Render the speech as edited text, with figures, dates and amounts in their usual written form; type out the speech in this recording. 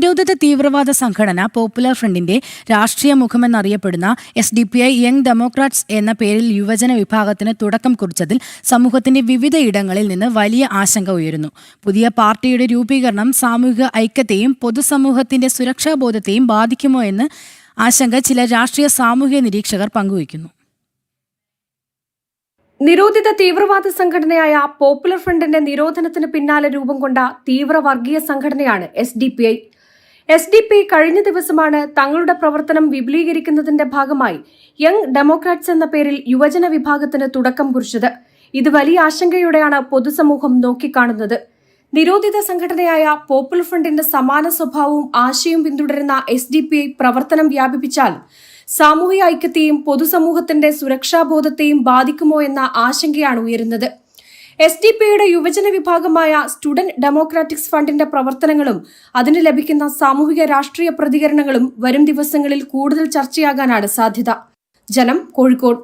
നിരോധിത തീവ്രവാദ സംഘടന പോപ്പുലർ ഫ്രണ്ടിന്റെ രാഷ്ട്രീയ മുഖമെന്നറിയപ്പെടുന്ന SDPI യങ് ഡെമോക്രാറ്റ്സ് എന്ന പേരിൽ യുവജന വിഭാഗത്തിന് തുടക്കം കുറിച്ചതിൽ സമൂഹത്തിന്റെ വിവിധ ഇടങ്ങളിൽ നിന്ന് വലിയ ആശങ്ക ഉയരുന്നു. പുതിയ പാർട്ടിയുടെ രൂപീകരണം സാമൂഹിക ഐക്യത്തെയും പൊതുസമൂഹത്തിന്റെ സുരക്ഷാബോധത്തെയും ബാധിക്കുമോ എന്ന് ആശങ്ക ചില രാഷ്ട്രീയ സാമൂഹിക നിരീക്ഷകർ പങ്കുവയ്ക്കുന്നു. നിരോധിത തീവ്രവാദ സംഘടനയായ പോപ്പുലർ ഫ്രണ്ടിന്റെ നിരോധനത്തിന് പിന്നാലെ രൂപം കൊണ്ട തീവ്ര വർഗീയ സംഘടനയാണ് SDPI. SDPI കഴിഞ്ഞ ദിവസമാണ് തങ്ങളുടെ പ്രവർത്തനം വിപുലീകരിക്കുന്നതിന്റെ ഭാഗമായി യങ് ഡെമോക്രാറ്റ്സ് എന്ന പേരിൽ യുവജന വിഭാഗത്തിന് തുടക്കം കുറിച്ചത്. ഇത് വലിയ ആശങ്കയോടെയാണ് പൊതുസമൂഹം നോക്കിക്കാണുന്നത്. നിരോധിത സംഘടനയായ പോപ്പുലർ ഫ്രണ്ടിന്റെ സമാന സ്വഭാവവും ആശയവും പിന്തുടരുന്ന SDPI പ്രവർത്തനം വ്യാപിപ്പിച്ചാൽ സാമൂഹിക ഐക്യത്തെയും പൊതുസമൂഹത്തിന്റെ സുരക്ഷാബോധത്തെയും ബാധിക്കുമോ എന്ന ആശങ്കയാണ് ഉയരുന്നത്. SDPIയുടെ യുവജന വിഭാഗമായ സ്റ്റുഡന്റ് ഡെമോക്രാറ്റിക്സ് ഫണ്ടിന്റെ പ്രവർത്തനങ്ങളും അതിന് ലഭിക്കുന്ന സാമൂഹിക രാഷ്ട്രീയ പ്രതികരണങ്ങളും വരും ദിവസങ്ങളിൽ കൂടുതൽ ചർച്ചയാകാനാണ് സാധ്യത. ജനം, കോഴിക്കോട്.